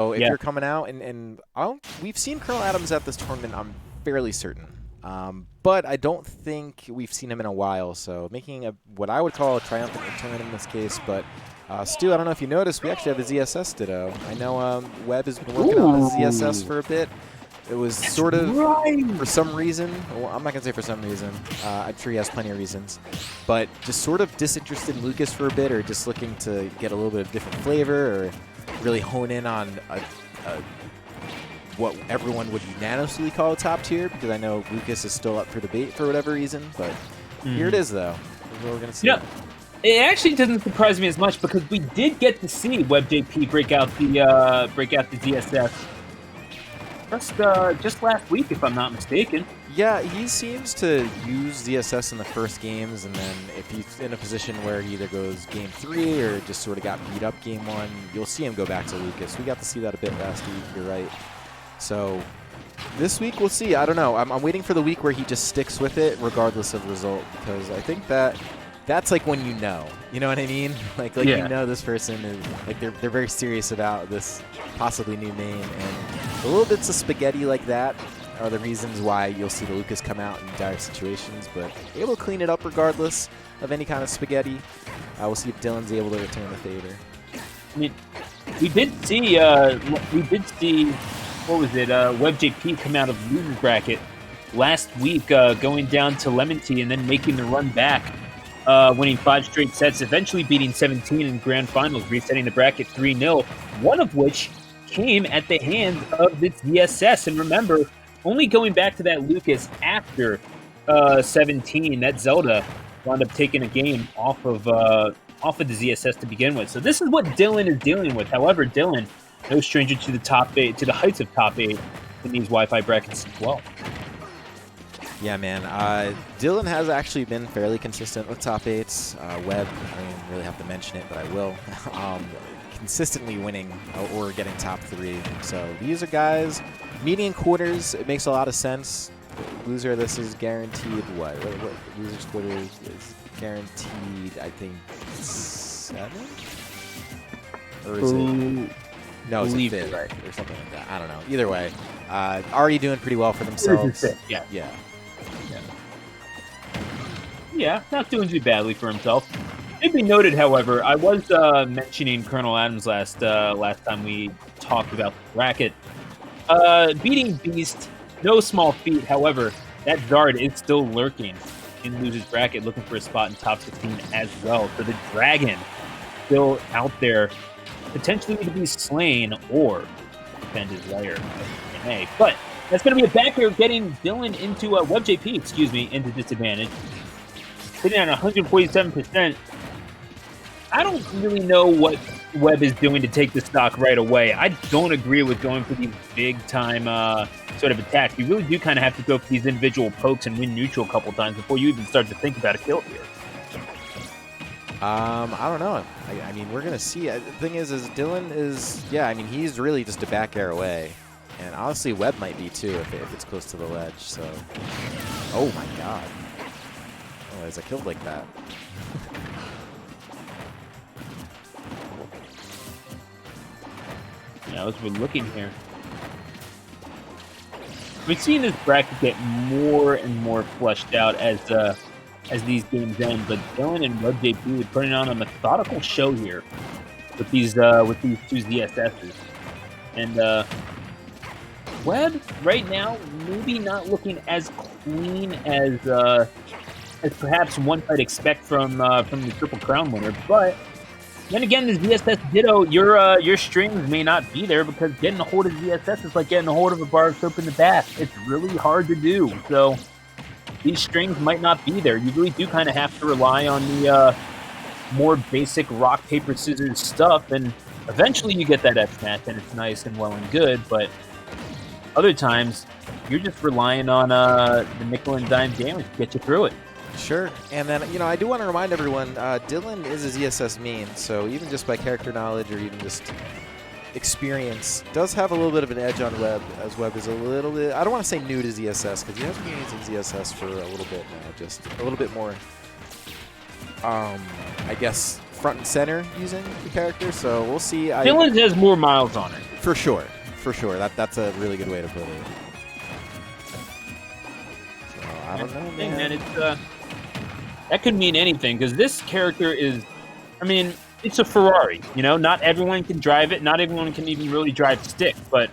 So if you're coming out, and we've seen Colonel Adams at this tournament, I'm fairly certain. But I don't think we've seen him in a while, so making what I would call a triumphant return in this case. But Stu, I don't know if you noticed, we actually have a ZSS Ditto. I know Webb has been working on his ZSS for a bit. It was sort of, for some reason, well, I'm not going to say for some reason, I'm sure he has plenty of reasons, but just sort of disinterested in Lucas for a bit, or just looking to get a little bit of different flavor, or really hone in on what everyone would unanimously call a top tier, because I know Lucas is still up for debate for whatever reason, but here it is, though. This is what we're going to see. Yeah. It actually doesn't surprise me as much, because we did get to see WebbJP break out the ZSS just last week, if I'm not mistaken. Yeah, he seems to use ZSS in the first games, and then if he's in a position where he either goes game 3 or just sort of got beat up game 1, you'll see him go back to Lucas. We got to see that a bit last week, you're right. So this week we'll see. I don't know. I'm waiting for the week where he just sticks with it regardless of result, because I think that's like when you know what I mean? Like yeah. You know this person is like they're very serious about this possibly new name, and the little bits of spaghetti like that are the reasons why you'll see the Lucas come out in dire situations, but able to clean it up regardless of any kind of spaghetti. We'll see if Dylan's able to return the favor. I mean, we did see what was it? WebbJP come out of loser's bracket last week, going down to Lemon Tea and then making the run back. Winning 5 straight sets, eventually beating 17 in grand finals, resetting the bracket 3-0, one of which came at the hands of this ZSS. And remember, only going back to that Lucas after 17, that Zelda wound up taking a game off of the ZSS to begin with. So this is what Dylan is dealing with. However, Dylan, no stranger to the top 8, to the heights of top 8 in these Wi-Fi brackets as well. Yeah, man. Dylan has actually been fairly consistent with top 8s. Webb, I don't even really have to mention it, but I will. Consistently winning or getting top 3. So these are guys, median quarters, it makes a lot of sense. Loser, this is guaranteed what loser's quarters is guaranteed, I think, 7? Or is it? No, it's a 5th, right? Or something like that. I don't know. Either way, already doing pretty well for themselves. Yeah, not doing too badly for himself. It be noted, however, I was mentioning Colonel Adams last time we talked about the bracket. Beating Beast, no small feat. However, that Zard is still lurking in loser's bracket, looking for a spot in top 16 as well. So the Dragon still out there, potentially to be slain or defend his lair. But that's going to be a back air getting Dylan into WebbJP, into disadvantage. Sitting at 147%. I don't really know what Webb is doing to take the stock right away. I don't agree with going for these big-time sort of attacks. You really do kind of have to go for these individual pokes and win neutral a couple times before you even start to think about a kill here. I don't know. I mean, we're going to see. The thing is Dylan is, he's really just a back air away. And honestly, Webb might be too if it's close to the ledge. So, oh my god. Oh, is a kill like that? Yeah, as we're looking here, we're seeing this bracket get more and more fleshed out as these games end. But Dylan and WebbJP are putting on a methodical show here with these two ZSSs, and Webb right now maybe not looking as clean as perhaps one might expect from the Triple Crown winner, but. Then again, the ZSS Ditto, your strings may not be there, because getting a hold of ZSS is like getting a hold of a bar of soap in the bath. It's really hard to do. So these strings might not be there. You really do kind of have to rely on the more basic rock, paper, scissors stuff, and eventually you get that X-Match, and it's nice and well and good, but other times you're just relying on the nickel and dime damage to get you through it. Sure, and then, I do want to remind everyone, Dylan is a ZSS main, so even just by character knowledge or even just experience, does have a little bit of an edge on Webb, as Webb is a little bit, I don't want to say new to ZSS, because he has been using ZSS for a little bit now, just a little bit more, I guess, front and center using the character, so we'll see. Dylan has more miles on it. For sure. For sure. That's a really good way to put it. So, I don't know, Hey, man. man, it's that could mean anything because this character is, I mean, it's a Ferrari. You know, not everyone can drive it. Not everyone can even really drive stick, but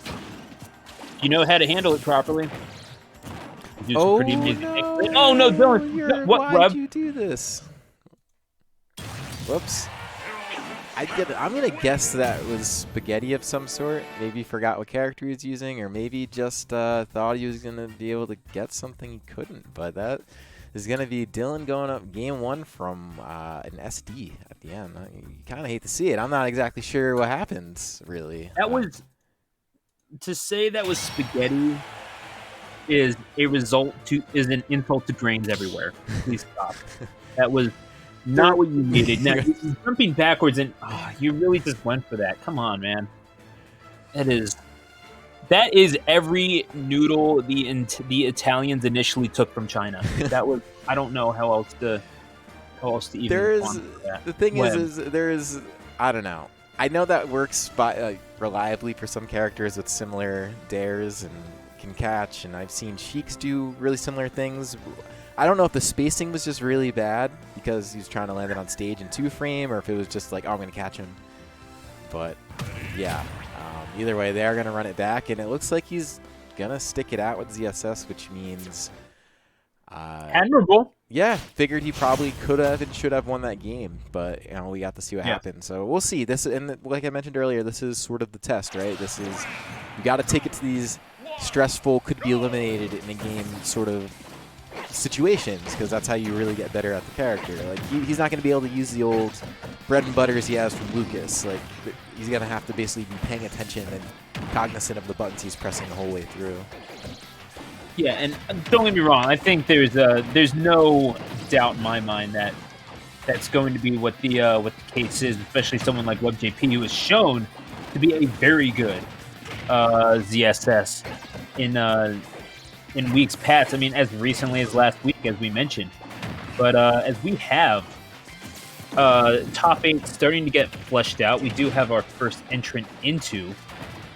you know how to handle it properly. Do some pretty amazing things. Oh no, Dylan! What, Why'd Webb? you do this? Whoops. I'm gonna guess that was spaghetti of some sort. Maybe forgot what character he was using, or maybe just thought he was gonna be able to get something he couldn't. But that is gonna be Dylan going up game 1 from an SD at the end. You kind of hate to see it. I'm not exactly sure what happens, really. That was to say that was spaghetti is an insult to drains everywhere. Please stop. That was not what you needed. Now you're jumping backwards and you really just went for that. Come on, man. That is every noodle the Italians initially took from China. That was I don't know how else to even. The thing is I don't know. I know that works reliably for some characters with similar dares and can catch, and I've seen Sheiks do really similar things. I don't know if the spacing was just really bad because he was trying to land it on stage in 2-frame, or if it was just like, oh, I'm going to catch him. But yeah, either way, they are going to run it back, and it looks like he's going to stick it out with ZSS, which means admirable. Yeah, figured he probably could have and should have won that game, but you know, we got to see what happened. So we'll see. This, and like I mentioned earlier, this is sort of the test, right? This is, you got to take it to these stressful, could be eliminated in a game sort of situations, because that's how you really get better at the character. Like he's not going to be able to use the old bread and butters he has from Lucas. Like he's going to have to basically be paying attention and cognizant of the buttons he's pressing the whole way through. Yeah, and don't get me wrong. I think there's no doubt in my mind that that's going to be what the case is, especially someone like WebbJP, who has shown to be a very good ZSS in weeks past. I mean, as recently as last week, as we mentioned. But as we have top 8 starting to get fleshed out, we do have our first entrant into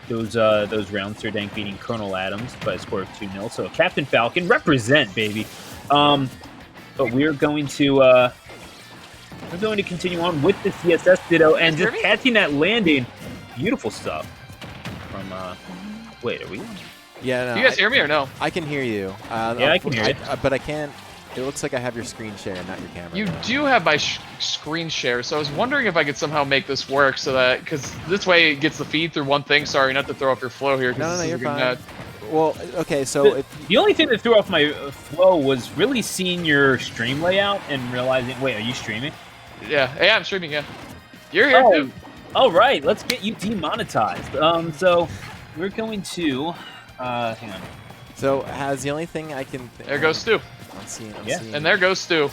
those rounds. Serdank beating Colonel Adams by a score of 2-0. So Captain Falcon, represent, baby. But we're going to continue on with the CSS Ditto and just catching that landing. Beautiful stuff from wait, are we? Yeah, no. Do you guys hear me or no? I can hear you. Yeah, I can hear you. But I can't. It looks like I have your screen share, not your camera. You do have my screen share, so I was wondering if I could somehow make this work so that, because this way it gets the feed through one thing. Sorry, not to throw off your flow here. No, you're fine. Well, okay, so the only thing that threw off my flow was really seeing your stream layout and realizing, wait, are you streaming? Yeah, I'm streaming. Yeah, you're here too. All right, let's get you demonetized. So we're going to hang on. So has the only thing I can. There goes Stu. I'm seeing. And there goes Stu.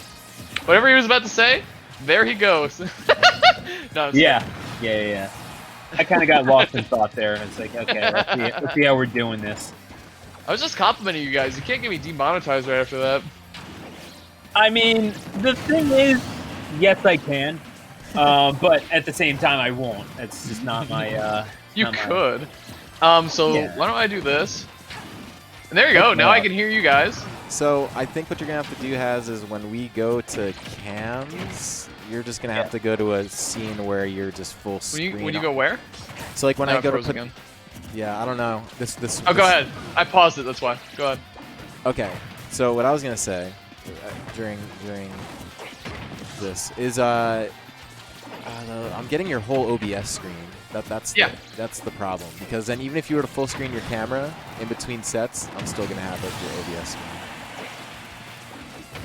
Whatever he was about to say, there he goes. No, yeah. I kind of got lost in thought there. It's like, okay, let's see how we're doing this. I was just complimenting you guys. You can't get me demonetized right after that. I mean, the thing is, yes, I can, but at the same time, I won't. It's just not my. You could. So why don't I do this? And there you go. Now I can hear you guys. So I think what you're gonna have to do is when we go to cams, you're just gonna have to go to a scene where you're just full screen. When you go where? So like when I go to put, again. Yeah, I don't know. Oh, go ahead. I paused it. That's why. Go ahead. Okay. So what I was gonna say during this is I'm getting your whole OBS screen. That's the problem, because then even if you were to full screen your camera in between sets, I'm still gonna have your OBS screen.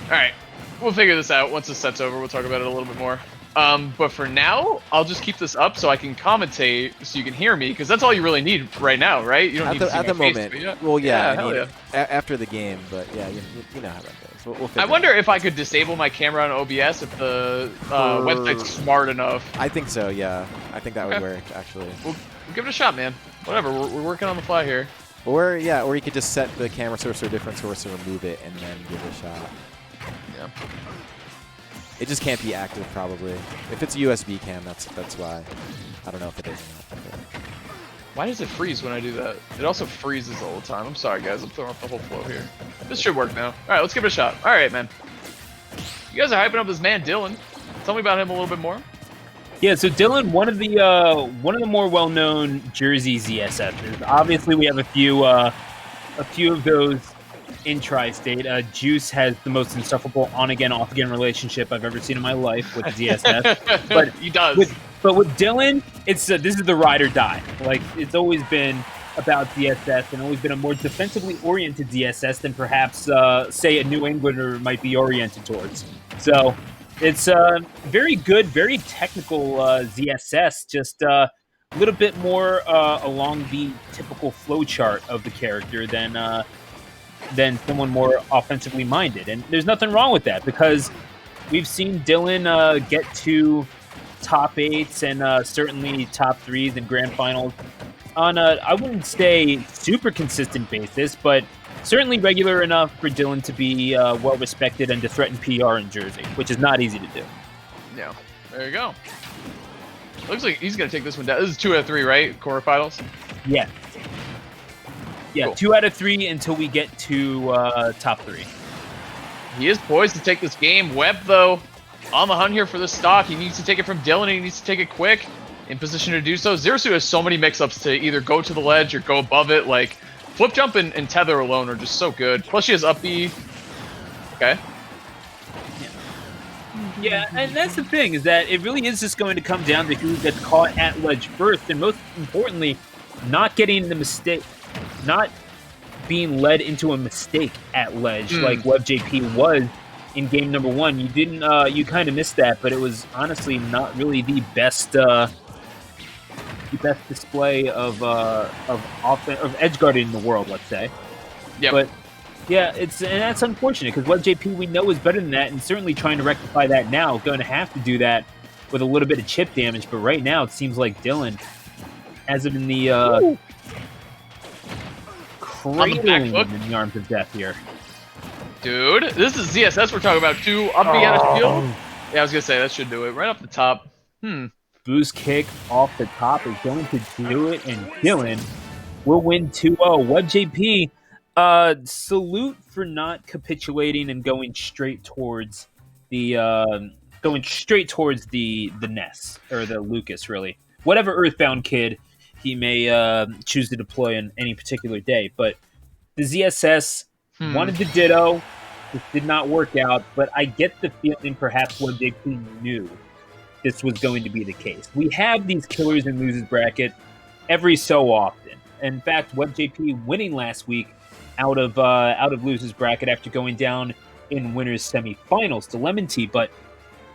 All right, we'll figure this out once the set's over. We'll talk about it a little bit more. But for now, I'll just keep this up so I can commentate, so you can hear me, because that's all you really need right now, right? You don't need to see at the my face, moment. Well, yeah, hell yeah. After the game, but yeah, you know how that goes. We'll I wonder if I could disable my camera on OBS if the website's smart enough. I think so. Yeah, I think that would work actually. We'll give it a shot, man. Whatever, we're working on the fly here. Or you could just set the camera source to a different source and remove it, and then give it a shot. Yeah. It just can't be active, probably. If it's a USB cam, that's why. I don't know if it is or not. Why does it freeze when I do that? It also freezes all the time. I'm sorry, guys. I'm throwing off the whole flow here. This should work now. All right, let's give it a shot. All right, man. You guys are hyping up this man, Dylan. Tell me about him a little bit more. Yeah, so Dylan, one of the more well-known Jersey ZSFs. Obviously, we have a few of those in Tri-State. Juice has the most insufferable on-again, off-again relationship I've ever seen in my life with ZSF. But he does. But with Dylan, it's this is the ride or die. Like, it's always been about DSS and always been a more defensively oriented DSS than perhaps, say, a New Englander might be oriented towards. So it's very good, very technical ZSS, just a little bit more along the typical flow chart of the character than someone more offensively minded. And there's nothing wrong with that because we've seen Dylan get to top 8s and certainly top 3s and grand finals on a, I wouldn't say super consistent basis, but certainly regular enough for Dylan to be well respected and to threaten PR in Jersey, which is not easy to do. Yeah, there you go. Looks like he's going to take this one down. This is 2 out of 3, right? Quarterfinals? Yeah. Yeah, cool. 2 out of 3 until we get to top 3. He is poised to take this game. Webb, though, on the hunt here for this stock. He needs to take it from Dylan, and he needs to take it quick. In position to do so. Zerasu has so many mix-ups to either go to the ledge or go above it. Like, flip jump and tether alone are just so good. Plus, she has up B. Okay. Yeah, and that's the thing, is that it really is just going to come down to who gets caught at ledge first, and most importantly, not getting the mistake, not being led into a mistake at ledge like WebbJP was in game number 1. You didn't, you kind of missed that, but it was honestly not really the best display of edge guarding in the world, let's say. Yeah. But yeah, and that's unfortunate because WebbJP we know is better than that, and certainly trying to rectify that now. Going to have to do that with a little bit of chip damage, but right now it seems like Dylan has it in the cradling in the arms of death here. Dude, this is ZSS we're talking about too. Up B out of shield. Yeah, I was gonna say that should do it right off the top. Boost kick off the top is going to do it, and Dylan will win 2-0. WebbJP, salute for not capitulating and going straight towards the Ness or the Lucas, really. Whatever Earthbound kid he may choose to deploy on any particular day. But the ZSS wanted to ditto. This did not work out, but I get the feeling perhaps WebbJP knew this was going to be the case. We have these killers in losers bracket every so often. In fact, WebbJP winning last week out of losers bracket after going down in winners semifinals to Lemon Tea, but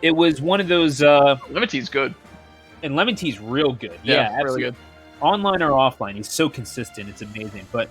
it was one of those. Lemon Tea's good, and Lemon Tea's real good. Yeah, absolutely. Really good. Online or offline, he's so consistent. It's amazing. But